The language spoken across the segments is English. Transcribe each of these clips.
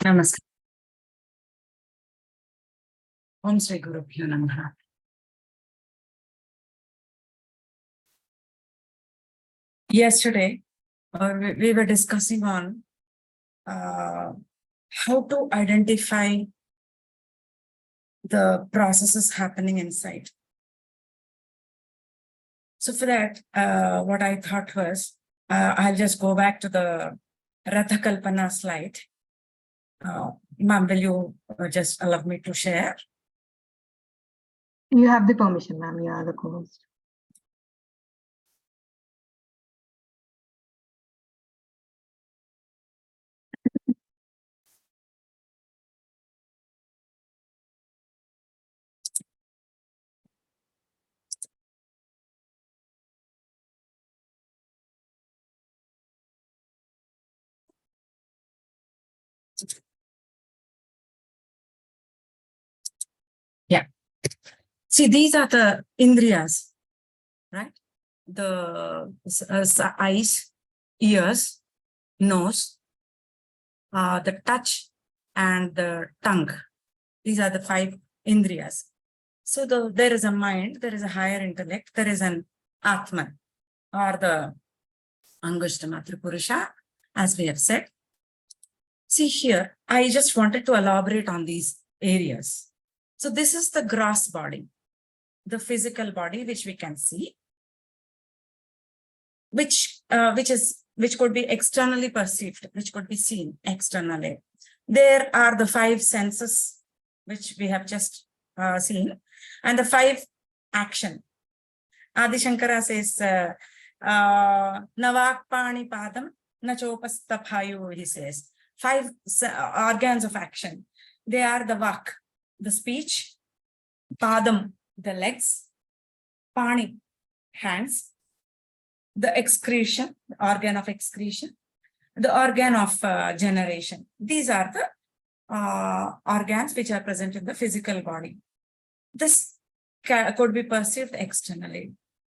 Namaskar. Om Sri Gurubhyo Namaha. Yesterday, we were discussing on how to identify the processes happening inside. So for that, what I thought was, I'll just go back to the Ratha Kalpana slide. Ma'am, will you just allow me to share? You have the permission, ma'am. You are the co-host. Yeah. See, these are the indriyas, right? The eyes, ears, nose, the touch, and the tongue. These are the 5 indriyas. So there is a mind, there is a higher intellect, there is an Atman, or the Angushtama Tripurusha, as we have said. See here, I just wanted to elaborate on these areas. So this is the gross body, the physical body, which we can see, which could be externally perceived, which could be seen externally. There are the 5 senses, which we have just seen, and the 5 action. Adi Shankara says, Navakpani padam nachopastaphayu, he says. 5 organs of action. They are the vak, the speech, padam, the legs, pani, hands, the excretion, the organ of excretion, the organ of generation. These are the organs which are present in the physical body. This could be perceived externally.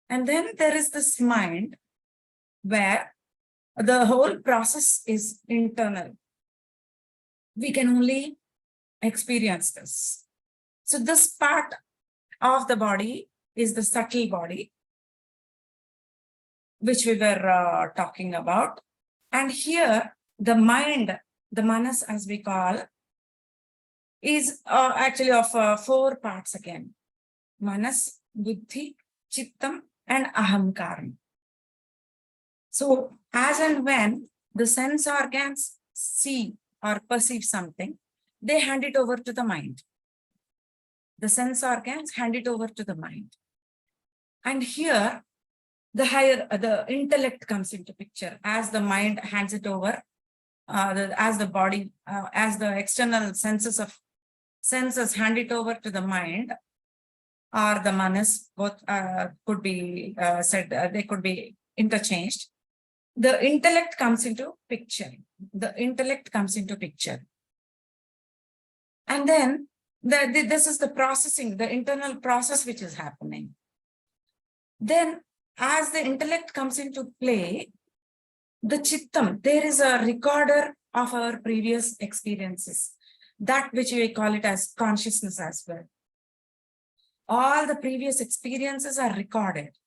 And then there is this mind where the whole process is internal. We can only experience this. So this part of the body is the subtle body, which we were talking about. And here, the mind, the manas as we call, is actually of 4 parts again. Manas, buddhi, chittam, and ahamkaram. So as and when the sense organs see or perceive something, they hand it over to the mind. The sense organs hand it over to the mind. And here, the intellect comes into picture as the mind hands it over, as the body, as the external senses hand it over to the mind, or the manas, both could be said, they could be interchanged. The intellect comes into picture. And then this is the processing, the internal process which is happening. Then as the intellect comes into play, the chittam, there is a recorder of our previous experiences, that which we call it as consciousness as well. All the previous experiences are recorded.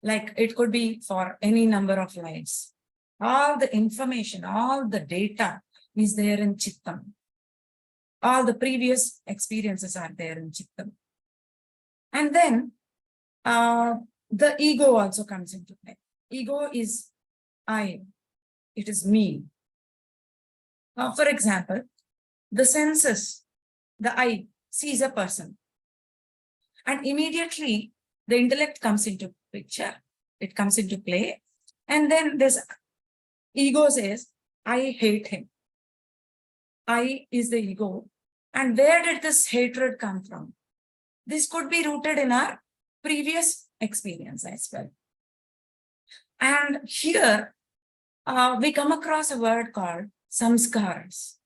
Like it could be for any number of lives. All the information, all the data is there in chittam. All the previous experiences are there in chittam. And then the ego also comes into play. Ego is I, it is me. For example, the senses, the I sees a person. And immediately the intellect comes into picture, it comes into play. And then this ego says, I hate him. I is the ego. And where did this hatred come from? This could be rooted in our previous experience as well. And here we come across a word called samskaras.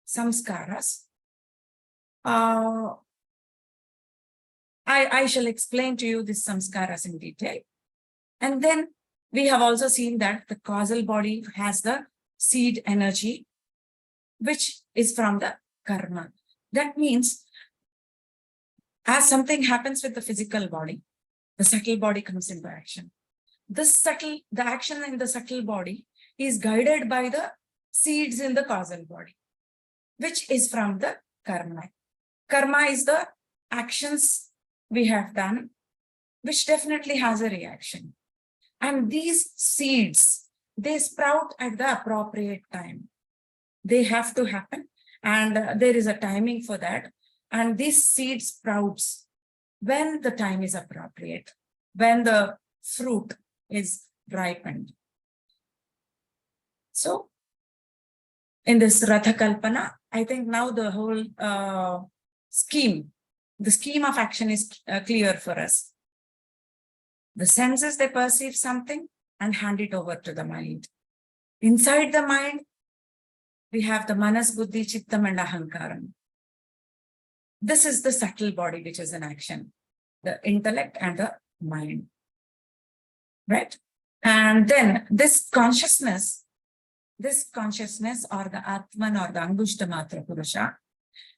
Samskaras. I shall explain to you this samskaras in detail. And then we have also seen that the causal body has the seed energy, which is from the karma. That means as something happens with the physical body, the subtle body comes into action. The action in the subtle body is guided by the seeds in the causal body, which is from the karma. Karma is the actions we have done, which definitely has a reaction. And these seeds, they sprout at the appropriate time. They have to happen, and there is a timing for that. And this seed sprouts when the time is appropriate, when the fruit is ripened. So in this Ratha Kalpana, I think now the whole the scheme of action is clear for us. The senses, they perceive something and hand it over to the mind. Inside the mind, we have the manas, buddhi, chittam and ahankaram. This is the subtle body which is in action, the intellect and the mind. Right? And then this consciousness or the Atman or the Angushtamatra Purusha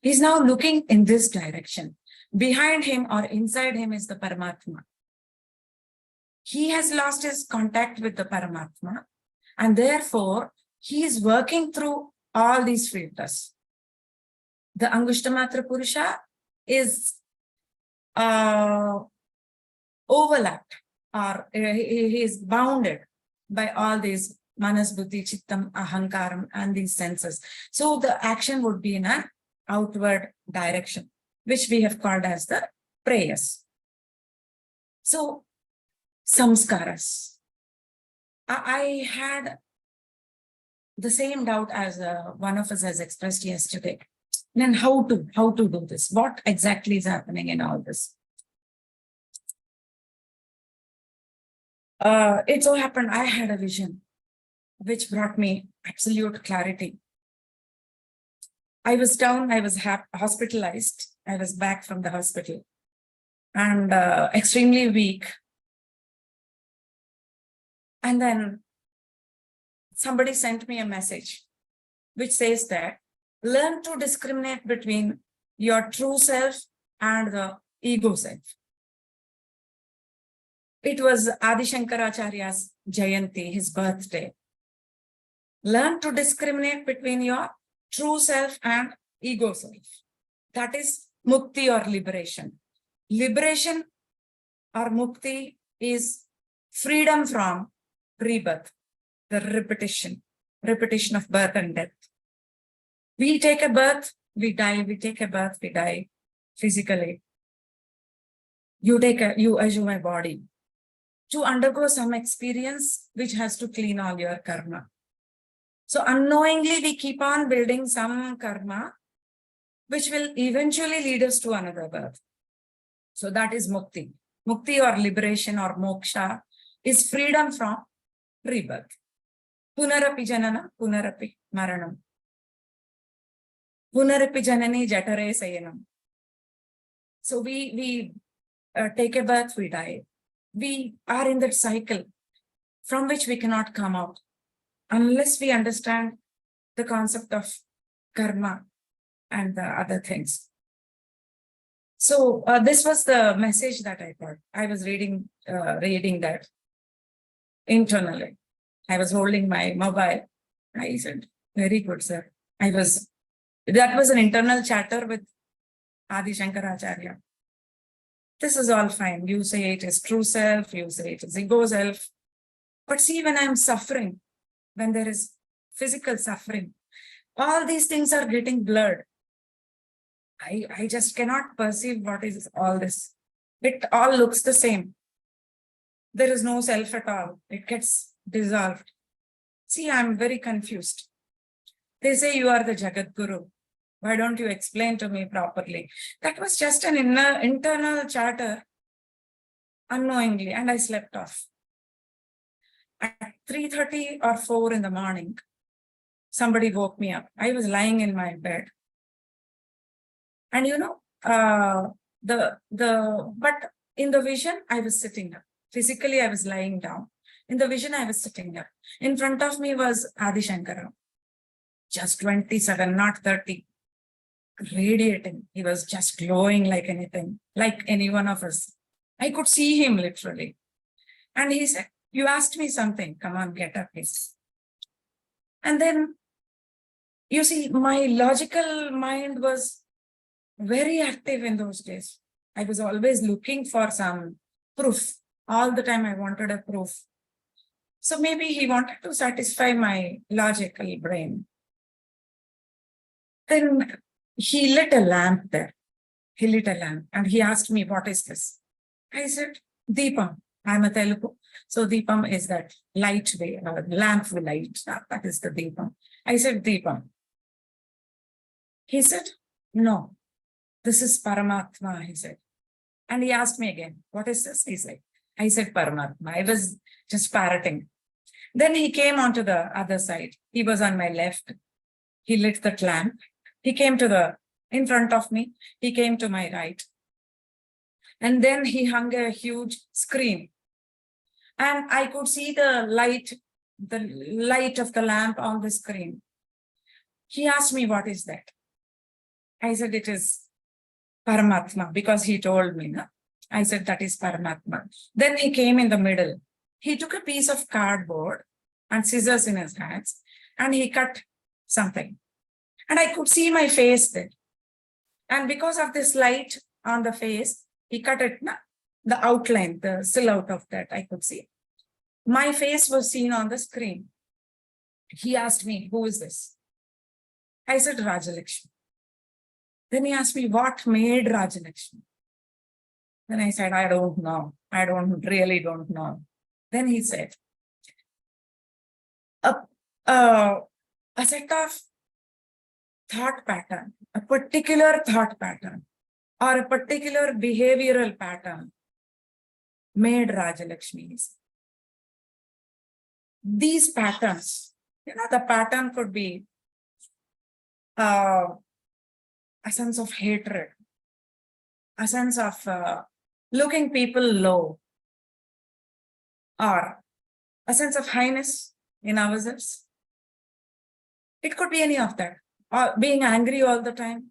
is now looking in this direction. Behind him or inside him is the Paramatma. He has lost his contact with the Paramatma, and therefore he is working through all these filters. The Angushtamatra Purusha is overlapped, or he is bounded by all these manas, buddhi, chittam, ahankaram, and these senses. So the action would be in an outward direction, which we have called as the prayers. So samskaras. I had the same doubt as one of us has expressed yesterday. Then how to do this? What exactly is happening in all this? It so happened I had a vision which brought me absolute clarity. I was down, I was hospitalized. I was back from the hospital and extremely weak. And then somebody sent me a message which says that learn to discriminate between your true self and the ego self. It was Adi Shankaracharya's Jayanti, his birthday. Learn to discriminate between your true self and ego self. That is mukti or liberation. Liberation or mukti is freedom from rebirth, the repetition of birth and death. We take a birth, we die, we take a birth, we die physically. You assume a body to undergo some experience which has to clean all your karma. So unknowingly, we keep on building some karma, which will eventually lead us to another birth. So that is mukti. Mukti or liberation or moksha is freedom from rebirth. Punarapi janana, punarapi maranam. Punarapi janani jatare sayanam. So we take a birth, we die. We are in that cycle from which we cannot come out unless we understand the concept of karma and the other things. So this was the message that I got. I was reading that internally. I was holding my mobile. I said, very good, sir. That was an internal chatter with Adi Shankaracharya. This is all fine. You say it is true self, you say it is ego self. But see, when I'm suffering, when there is physical suffering, all these things are getting blurred. I just cannot perceive what is all this. It all looks the same. There is no self at all. It gets dissolved. See, I'm very confused. They say you are the Jagat Guru. Why don't you explain to me properly? That was just an internal chatter unknowingly, and I slept off. At 3:30 or 4 in the morning, somebody woke me up. I was lying in my bed. And but in the vision, I was sitting up. Physically, I was lying down. In the vision, I was sitting up. In front of me was Adi Shankara. just 27, not 30, radiating. He was just glowing like anything, like any one of us. I could see him literally. And he said, you asked me something. Come on, get up, please. And then, you see, my logical mind was very active in those days. I was always looking for some proof. All the time I wanted a proof. So maybe he wanted to satisfy my logical brain. Then he lit a lamp there. He lit a lamp and he asked me, what is this? I said, Deepam. I'm a Telugu. So Deepam is that light way, lamp with light. That is the Deepam. I said, Deepam. He said, no, this is Paramatma, he said. And he asked me again, what is this? He said, I said, Paramatma. I was just parroting. Then he came onto the other side. He was on my left. He lit the lamp. He came in front of me. He came to my right. And then he hung a huge screen. And I could see the light of the lamp on the screen. He asked me, what is that? I said, it is Paramatma, because he told me. No? I said, that is Paramatma. Then he came in the middle. He took a piece of cardboard and scissors in his hands, and he cut something. And I could see my face there. And because of this light on the face, he cut it, the outline, the silhouette of that I could see. My face was seen on the screen. He asked me, who is this? I said, Rajalakshmi. Then he asked me, what made Rajalakshmi? Then I said, I don't know. I really don't know. Then he said, a set of thought pattern, a particular thought pattern, or a particular behavioral pattern made Rajalakshmi. These patterns, the pattern could be a sense of hatred, a sense of looking people low, or a sense of highness in ourselves. It could be any of that, or being angry all the time.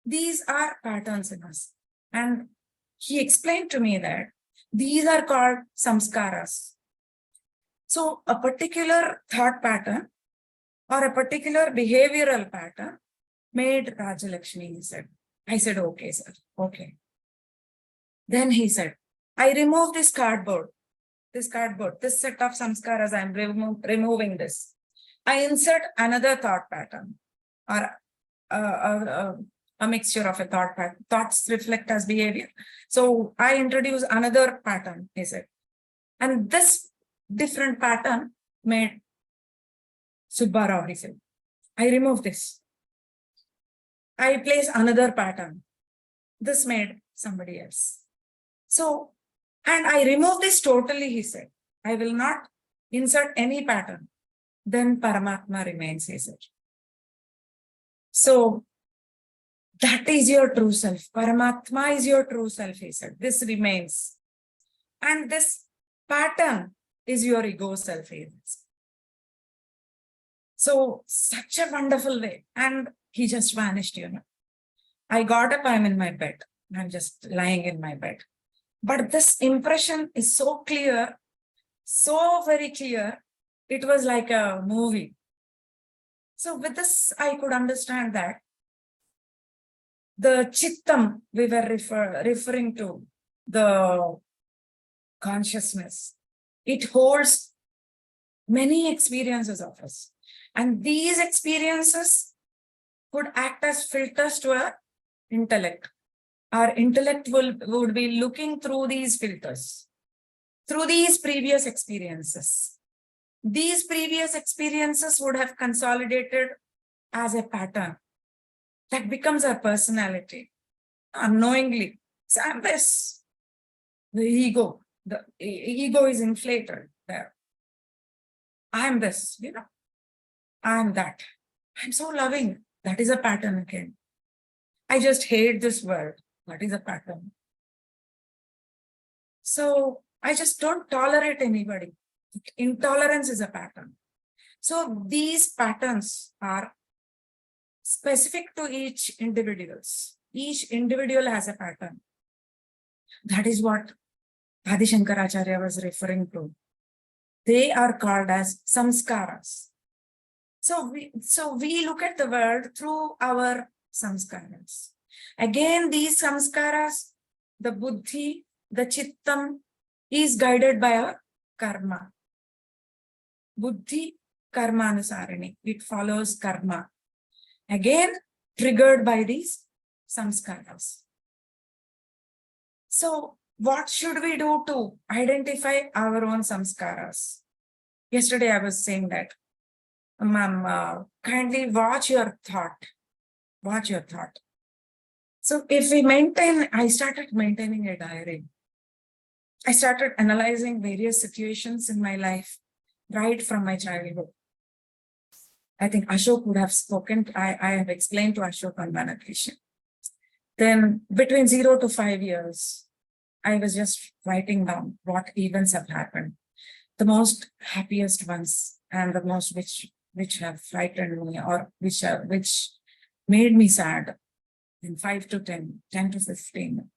These are patterns in us. And he explained to me that these are called samskaras. So a particular thought pattern or a particular behavioral pattern made Rajalakshmi, he said. I said, okay, sir, okay. Then he said, I removed this cardboard, this set of samskaras, I'm removing this. I insert another thought pattern or a mixture of a thought pattern. Thoughts reflect as behavior. So I introduce another pattern, he said. And this different pattern made Subbarao, he said. I remove this. I place another pattern. This made somebody else. So, and I remove this totally, he said. I will not insert any pattern. Then Paramatma remains, he said. So, that is your true self. Paramatma is your true self, he said. This remains. And this pattern is your ego self, he said. So, such a wonderful way. And he just vanished, I got up, I'm in my bed. I'm just lying in my bed. But this impression is so clear, so very clear. It was like a movie. So with this, I could understand that the chittam we were referring to, the consciousness, it holds many experiences of us. And these experiences could act as filters to our intellect. Our intellect would be looking through these filters, through these previous experiences. These previous experiences would have consolidated as a pattern that becomes our personality unknowingly. So I'm this. The ego is inflated there. I'm this, I'm that. I'm so loving. That is a pattern again. I just hate this world. That is a pattern. So I just don't tolerate anybody. Intolerance is a pattern. So these patterns are specific to each individuals. Each individual has a pattern. That is what Adi Shankaracharya was referring to. They are called as samskaras. So we look at the world through our samskaras. Again, these samskaras, the buddhi, the chittam, is guided by our karma. Buddhi, karma anusarini. It follows karma. Again, triggered by these samskaras. So what should we do to identify our own samskaras? Yesterday I was saying that, ma'am, kindly watch your thought. Watch your thought. So if we maintain, I started maintaining a diary. I started analyzing various situations in my life, right from my childhood. I think Ashok would have spoken, I have explained to Ashok on one occasion. Then between 0 to 5 years, I was just writing down what events have happened. The most happiest ones and the most which have frightened me or which made me sad. In 5 to 10, 10 to 15,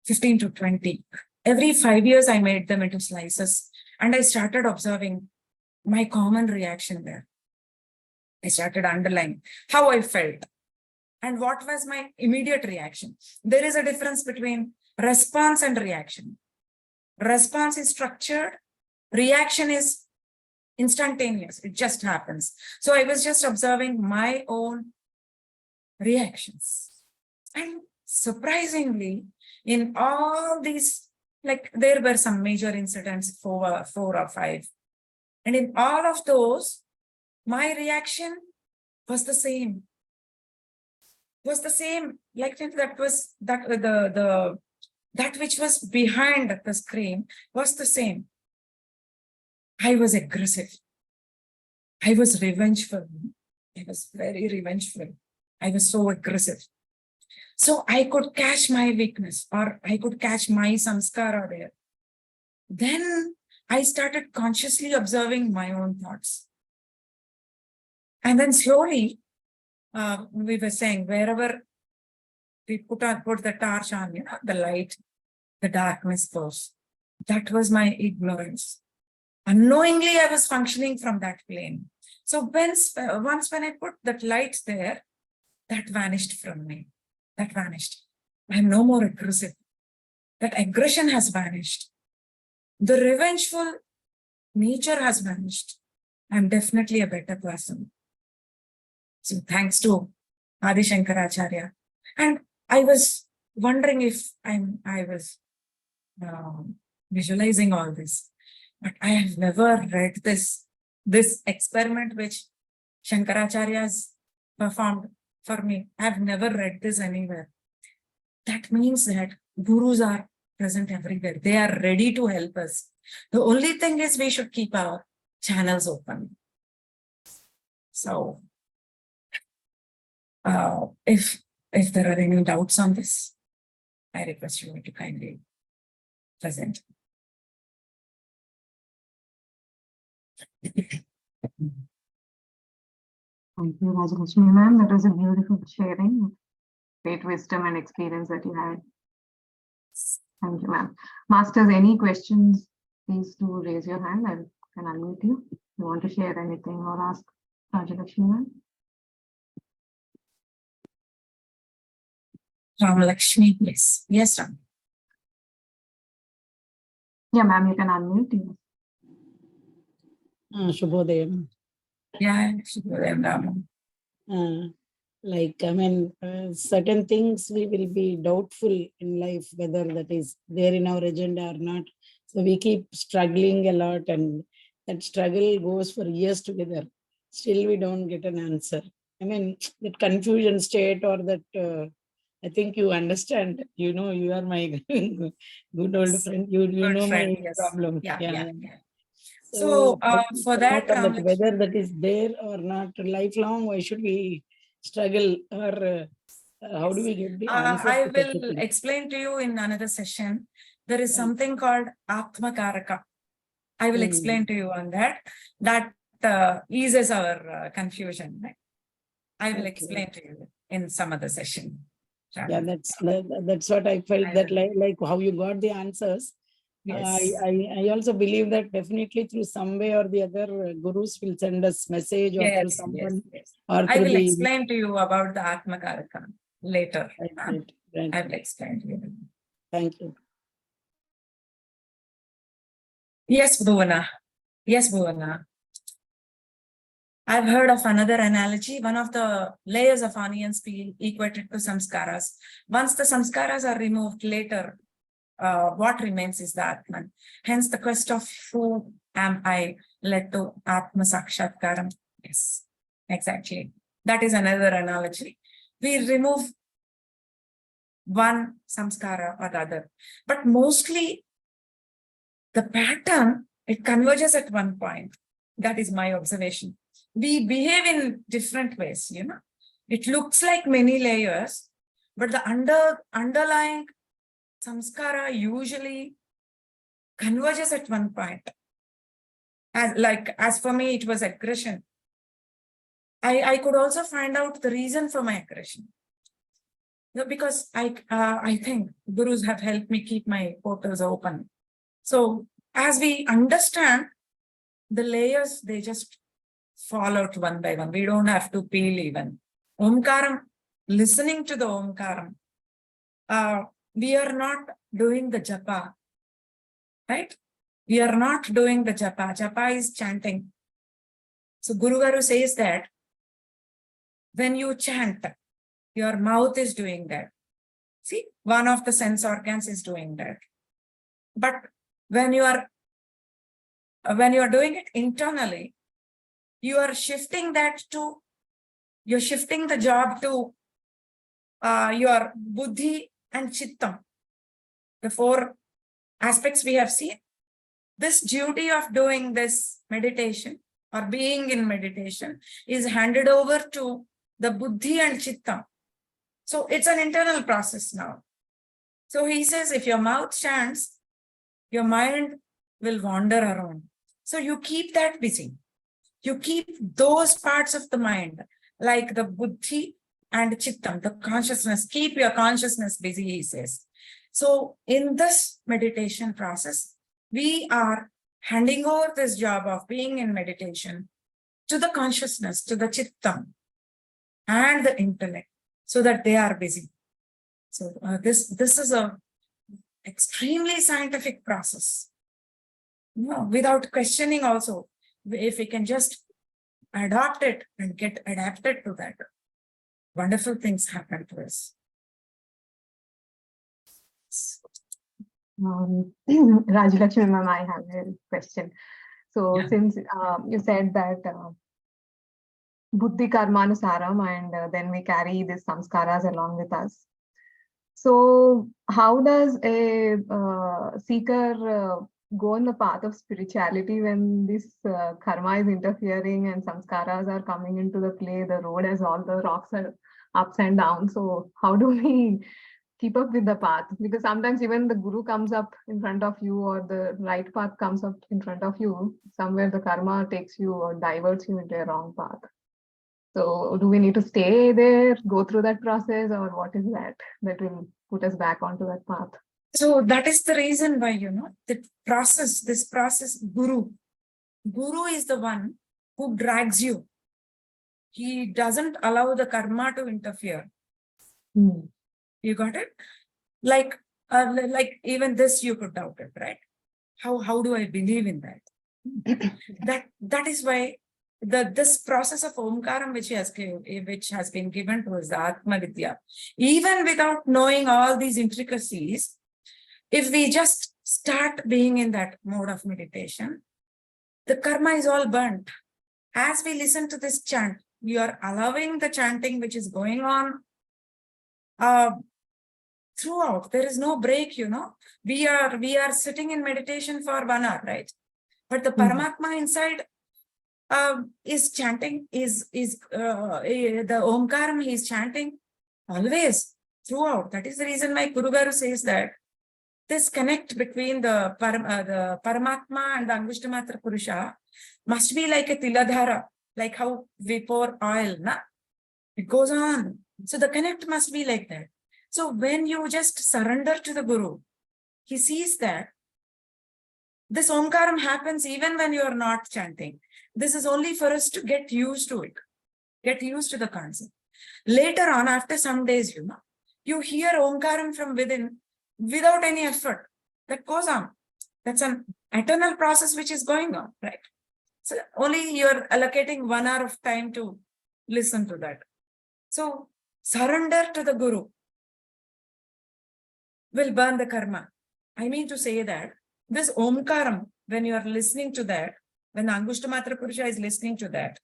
15 to 20. Every 5 years, I made them into slices and I started observing my common reaction there. I started underlining how I felt and what was my immediate reaction. There is a difference between response and reaction. Response is structured, reaction is instantaneous, it just happens. So I was just observing my own reactions. And surprisingly, in all these, like there were some major incidents, 4 or 5. And in all of those, my reaction was the same. Was the same, like that was that that which was behind the screen was the same. I was aggressive. I was revengeful. I was very revengeful. I was so aggressive. So I could catch my weakness or I could catch my samskara there. Then I started consciously observing my own thoughts. And then slowly, we were saying wherever we put the torch on, the light, the darkness goes. That was my ignorance. Unknowingly, I was functioning from that plane. So once when I put that light there, that vanished from me. That vanished. I'm no more aggressive. That aggression has vanished. The revengeful nature has vanished. I'm definitely a better person. So thanks to Adi Shankaracharya. And I was wondering if I was visualizing all this, but I have never read this experiment which Shankaracharya has performed for me. I have never read this anywhere. That means that gurus are present everywhere. They are ready to help us. The only thing is we should keep our channels open. So if there are any doubts on this, I request you to kindly present. Thank you, Rajlakshmi ma'am. That was a beautiful sharing. Great wisdom and experience that you had. Thank you, ma'am. Masters, any questions, please do raise your hand. I can unmute you. If you want to share anything or ask Rajlakshmi ma'am. Ram Lakshmi, please. Yes, Ram. Yeah, ma'am, you can unmute you. Shubhodayam. Yeah, Ram. Like, I mean, certain things we will be doubtful in life, whether that is there in our agenda or not. So we keep struggling a lot, and that struggle goes for years together. Still, we don't get an answer. I mean, that confusion state, or that, I think you understand, you are my good old friend. You Good know friend, my yes. problem. Yeah. So for that, Ram whether Lakshmi, that is there or not, lifelong, why should we struggle, or how do we get the answer? I to such a will thing? explain to you in another session. There is something called Atmakaraka. I will explain to you on that. That eases our confusion. Right? I will Okay. explain to you in some other session. Yeah, that's what I felt, I that will. like how you got the answers. Yes. I also believe that definitely through some way or the other, gurus will send us message, or through Yes, someone, yes. or I through will the. explain to you about the Atmakaraka later. Right, right. I will explain to you. Thank you. Yes, Bhuvana. Yes, Bhuvana. I've heard of another analogy. One of the layers of onions peel equated to samskaras. Once the samskaras are removed later, what remains is the Atman. Hence, the quest of who am I led to Atma Sakshatkaram. Yes, exactly. That is another analogy. We remove one samskara or the other, but mostly the pattern, it converges at one point. That is my observation. We behave in different ways, you know. It looks like many layers, but the underlying samskara usually converges at one point. As for me, it was aggression. I could also find out the reason for my aggression. No, because I think gurus have helped me keep my portals open. So as we understand the layers, they just fall out one by one. We don't have to peel even. Omkaram, listening to the Omkaram, we are not doing the japa, right? We are not doing the japa. Japa is chanting. So Guru Garu says that when you chant, your mouth is doing that. See, one of the sense organs is doing that. But when you are doing it internally, you are shifting that to, you're shifting the job to your buddhi and chittam. The four aspects we have seen. This duty of doing this meditation or being in meditation is handed over to the buddhi and chittam. So it's an internal process now. So he says, if your mouth chants, your mind will wander around. So you keep that busy. You keep those parts of the mind, like the buddhi and chittam, the consciousness, keep your consciousness busy, he says. So in this meditation process, we are handing over this job of being in meditation to the consciousness, to the chittam and the intellect, so that they are busy. So this is a extremely scientific process. No, without questioning also, if we can just adopt it and get adapted to that, wonderful things happen to us. Rajalakshmi ma'am, I have a question. So Yeah. since you said that buddhi karmanusaram, and then we carry these samskaras along with us. So how does a seeker go on the path of spirituality when this karma is interfering and samskaras are coming into the play? The road has all the rocks are ups and downs. So how do we keep up with the path? Because sometimes even the guru comes up in front of you, or the right path comes up in front of you, somewhere the karma takes you or diverts you into a wrong path. So do we need to stay there, go through that process, or what is that will put us back onto that path? So that is the reason why, this process, Guru is the one who drags you. He doesn't allow the karma to interfere. You got it? Like even this you could doubt it, right? How do I believe in that? That is why this process of Omkaram, which has been given to us, the Atma Vidya, even without knowing all these intricacies, if we just start being in that mode of meditation, the karma is all burnt. As we listen to this chant, we are allowing the chanting which is going on throughout. There is no break, We are sitting in meditation for 1 hour, right? But the Paramatma inside is chanting, the Omkaram he is chanting always throughout. That is the reason why Guru Garu says that this connect between the Paramatma and the Angushtamatra Purusha must be like a tiladhara, like how we pour oil, na? It goes on. So the connect must be like that. So when you just surrender to the Guru, he sees that this Omkaram happens even when you are not chanting. This is only for us to get used to it, get used to the concept. Later on, after some days, you hear Omkaram from within without any effort. That goes on. That's an eternal process which is going on, right? So only you're allocating 1 hour of time to listen to that. So surrender to the Guru will burn the karma. I mean to say that this Omkaram, when you are listening to that, when the Angushtamatra Purusha is listening to that,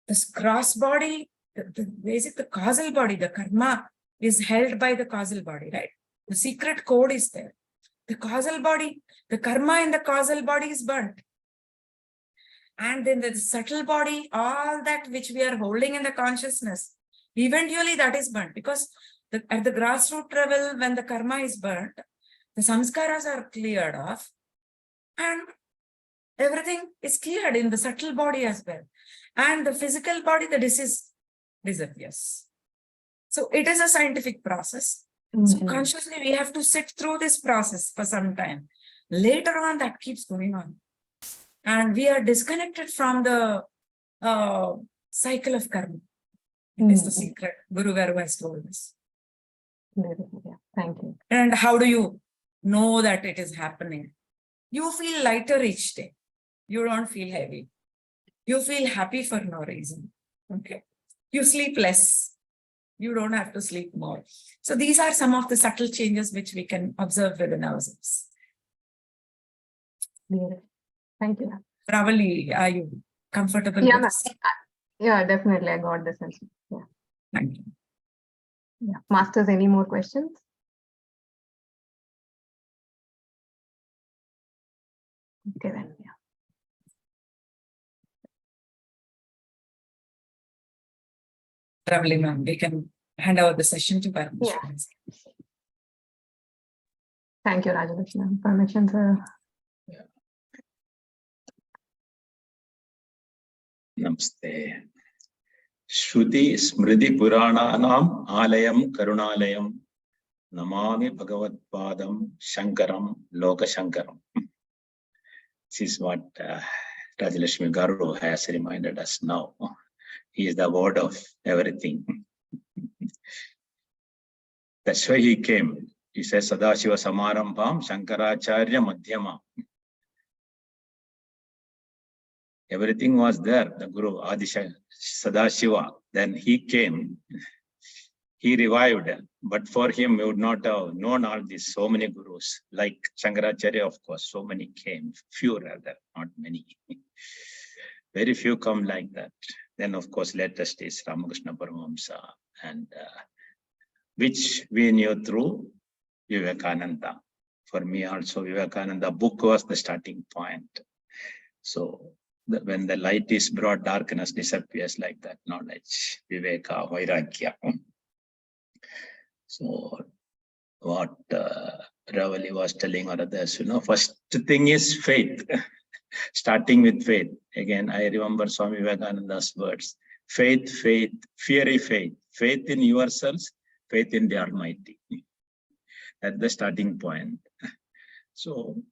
this cross body, the causal body, the karma is held by the causal body, right? The secret code is there. The causal body, the karma in the causal body is burnt. And then the subtle body, all that which we are holding in the consciousness, eventually that is burnt, because at the grassroots level, when the karma is burnt, the samskaras are cleared off and everything is cleared in the subtle body as well. And the physical body, the disease disappears. So it is a scientific process. So consciously we have to sit through this process for some time. Later on, that keeps going on. And we are disconnected from the cycle of karma. It is the secret Guru Garu has told us. Yeah, thank you. And how do you know that it is happening? You feel lighter each day. You don't feel heavy. You feel happy for no reason. Okay. You sleep less. You don't have to sleep more. So these are some of the subtle changes which we can observe within ourselves. Beautiful. Thank you. Ravali, are you comfortable Yeah, with this? yeah, definitely. I got the sense. Yeah. Thank you. Yeah. Masters, any more questions? Okay, then. Yeah. Ravali ma'am, we can hand over the session to Parmesh. Yeah. Thank you, Rajalakshmi. Permission, sir. Namaste. Shruti Smriti Purananam Alayam Karunalayam Namami Bhagavad Padam Shankaram Loka Shankaram. This is what Rajalakshmi Garu has reminded us now. He is the word of everything. That's why he came. He says Sadashiva Samarambham Shankaracharya Madhyama. Everything was there, the Guru Adi Sadashiva. Then he came, he revived. But for him, we would not have known all these, so many Gurus. Like Shankaracharya, of course, so many came, few rather, not many. Very few come like that. Then, of course, latest is Ramakrishna Paramahamsa, and which we knew through Vivekananda. For me also, Vivekananda book was the starting point. So, when the light is brought, darkness disappears, like that knowledge, Viveka, Vairagya. So what Ravali was telling others, first thing is faith, starting with faith. Again, I remember Swami Vivekananda's words, faith, faith, fiery faith, faith in yourselves, faith in the Almighty. That's the starting point. So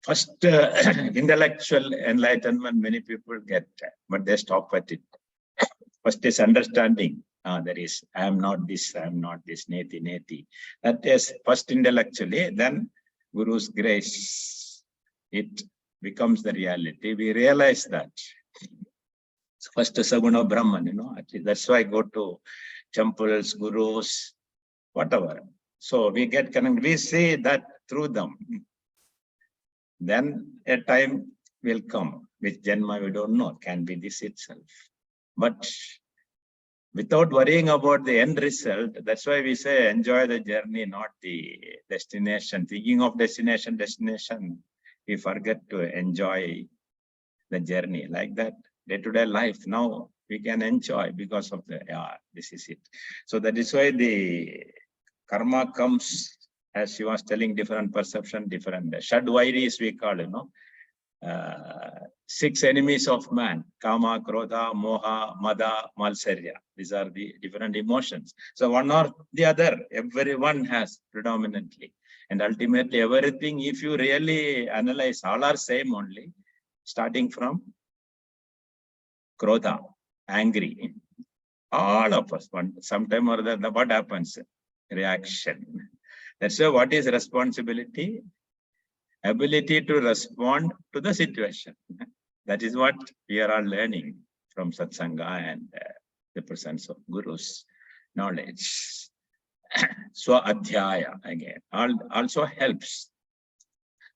first, intellectual enlightenment, many people get, but they stop at it. First is understanding. There is, I am not this, neti, neti. That is first intellectually, then Guru's grace, it becomes the reality. We realize that. So first, Saguna Brahman, that's why I go to temples, Gurus, whatever. So we get connected, we see that through them. Then a time will come, which Janma we don't know, can be this itself. But without worrying about the end result, that's why we say enjoy the journey, not the destination. Thinking of destination, we forget to enjoy the journey. Like that, day-to-day life, now we can enjoy because of the, this is it. So that is why the karma comes, as she was telling, different perception, different Shadvairis we call, 6 enemies of man: Kama, Krodha, Moha, Mada, Malsarya. These are the different emotions. So one or the other, everyone has predominantly. And ultimately everything, if you really analyze, all are same only, starting from Krodha, angry. All of us, sometime or other, what happens? Reaction. That's why what is responsibility? Ability to respond to the situation. That is what we are all learning from Satsanga and the presence of Guru's knowledge. So Adhyaya again also helps.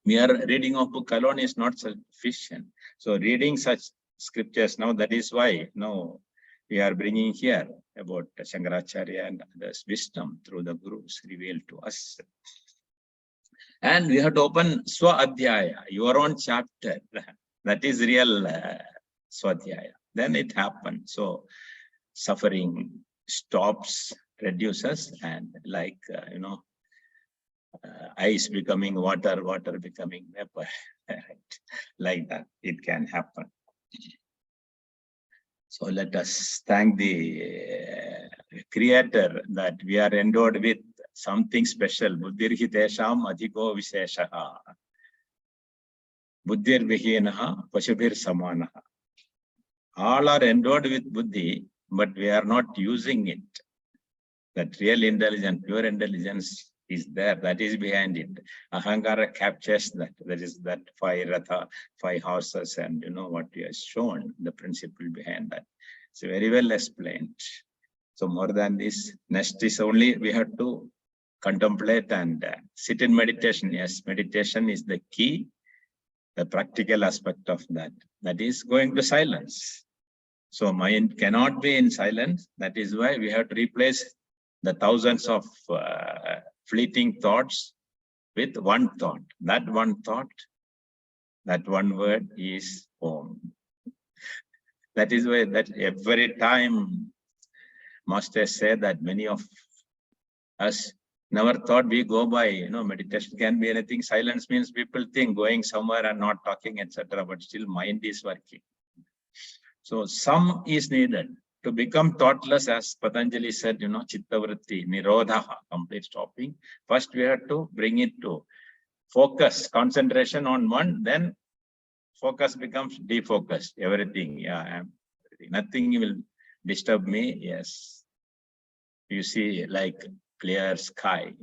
Mere reading of book alone is not sufficient. So reading such scriptures now, that is why now we are bringing here about Shankaracharya and others' wisdom through the Gurus revealed to us. And we have to open Swa-Adhyaya, your own chapter. That is real Swadhyaya. Then it happens. So suffering stops, reduces, and like, ice becoming water, water becoming vapor. Like that, it can happen. So let us thank the Creator that we are endowed with something special. Buddhirhi tesham adhiko visheshaha. Buddhir vihinaha pashubhir samanaha. All are endowed with buddhi, but we are not using it. That real intelligence, pure intelligence is there. That is behind it. Ahankara captures that. That is that 5 ratha, 5 horses, and what we have shown, the principle behind that. It's very well explained. So more than this, next is only we have to contemplate and sit in meditation. Yes, meditation is the key, the practical aspect of that. That is going to silence. So mind cannot be in silence. That is why we have to replace the thousands of fleeting thoughts with one thought. That one thought, that one word is Om. That is why that every time masters say that many of us never thought we go by, meditation can be anything. Silence means people think going somewhere and not talking, etc. But still mind is working. So some is needed to become thoughtless, as Patanjali said, chittavritti, nirodha, complete stopping. First we have to bring it to focus, concentration on one, then focus becomes defocused. Everything, nothing will disturb me. Yes. You see, like clear sky,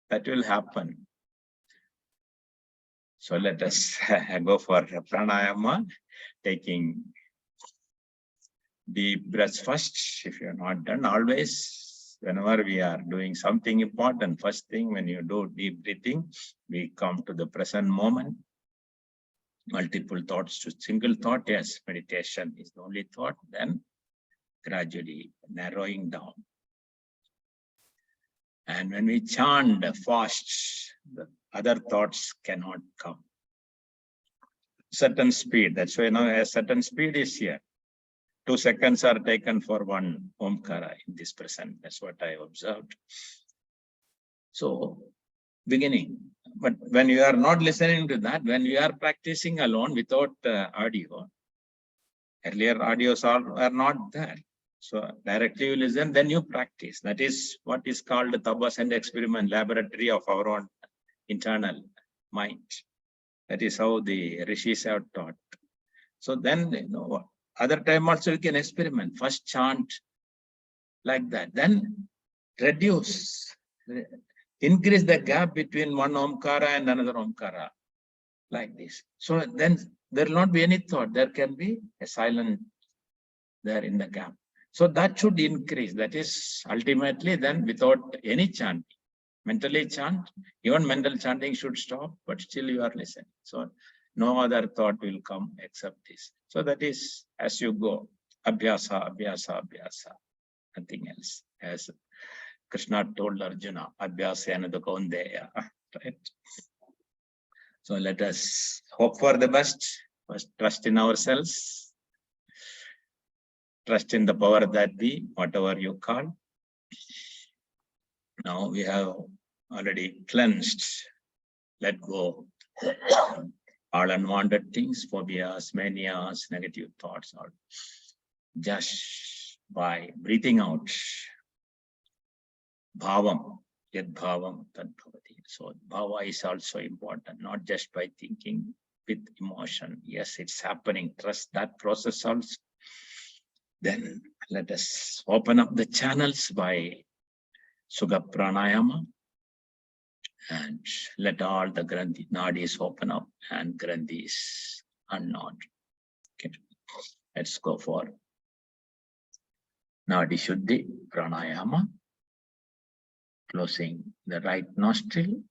that will happen. So let us go for pranayama, taking deep breaths first. If you are not done, always, whenever we are doing something important, first thing when you do deep breathing, we come to the present moment. Multiple thoughts to single thought. Yes, meditation is the only thought, then gradually narrowing down. And when we chant fast, the other thoughts cannot come. Certain speed, that's why now a certain speed is here. 2 seconds are taken for one Omkara in this present. That's what I observed. So, beginning. But when you are not listening to that, when you are practicing alone without audio, earlier audios are not there. So directly you listen, then you practice. That is what is called the tapas and experiment, laboratory of our own internal mind. That is how the rishis have taught. So then, other time also you can experiment. First chant like that, then reduce, increase the gap between one Omkara and another Omkara, like this. So then there will not be any thought. There can be a silent there in the gap. So that should increase. That is ultimately then without any chanting. Mentally chant, even mental chanting should stop, but still you are listening. So no other thought will come except this. So that is as you go, abhyasa, abhyasa, abhyasa, nothing else. As Krishna told Arjuna, abhyasa anada kaundeya, right? So let us hope for the best. First, trust in ourselves. Trust in the power that be, whatever you call. Now we have already cleansed, let go all unwanted things, phobias, manias, negative thoughts, all just by breathing out. Bhavam, yad bhavam, tad bhavati. So bhava is also important, not just by thinking with emotion. Yes, it's happening. Trust that process also. Then let us open up the channels by Sugha Pranayama and let all the Granthi nadis open up and Granthis unknot. Okay, let's go for Nadi Shuddhi Pranayama. Closing the right nostril,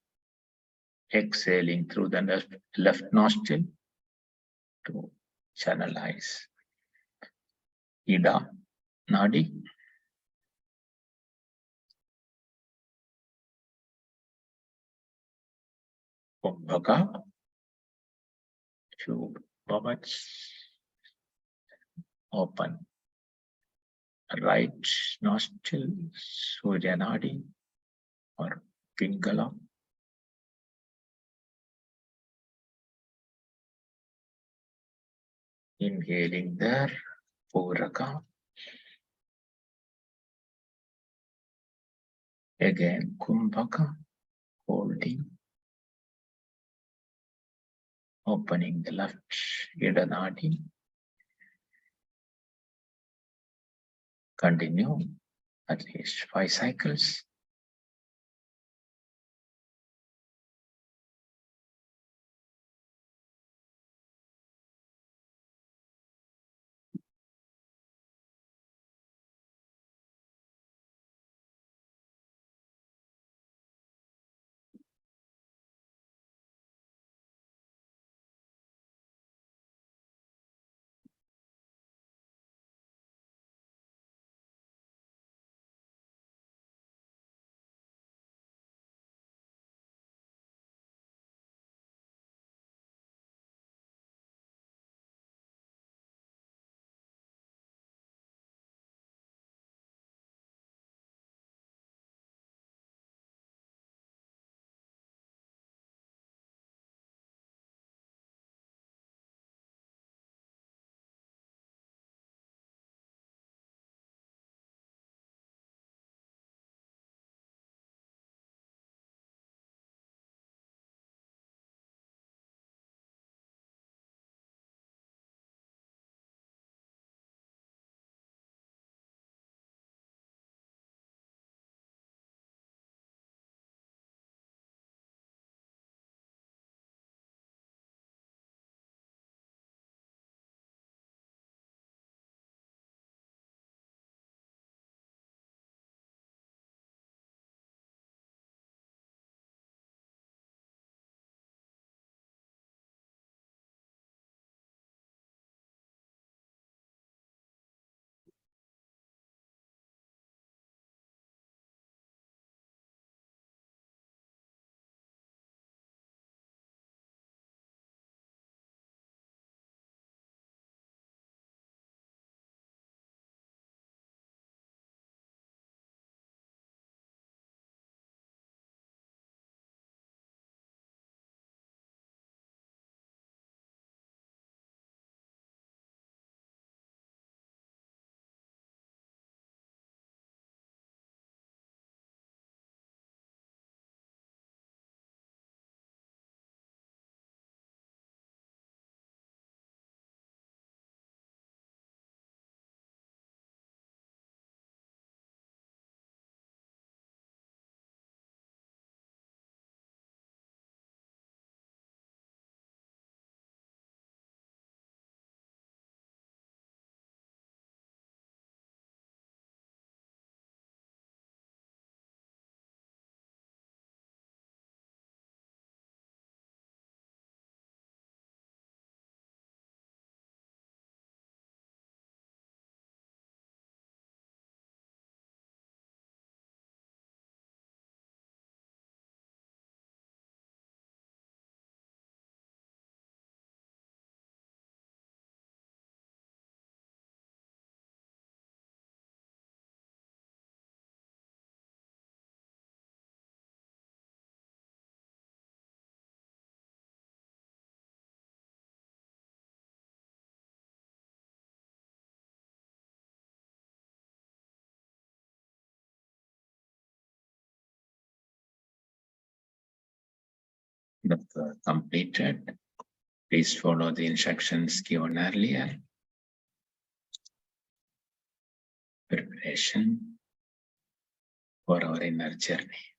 exhaling through the left nostril to channelize Ida Nadi. Kumbhaka, few moments, open right nostril, Surya Nadi or Pingala. Inhaling there, Puraka. Again, Kumbhaka, holding. Opening the left Ida Nadi. Continue at least 5 cycles. completed. Please follow the instructions given earlier. Preparation for our inner journey.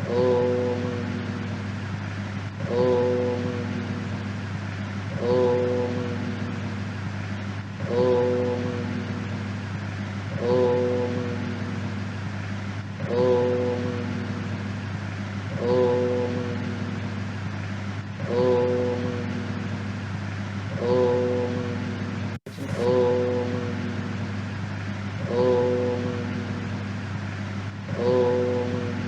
Om. Om. Om. Om. Om. Om. Om. Om. Om. Om. Om. Om.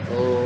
Om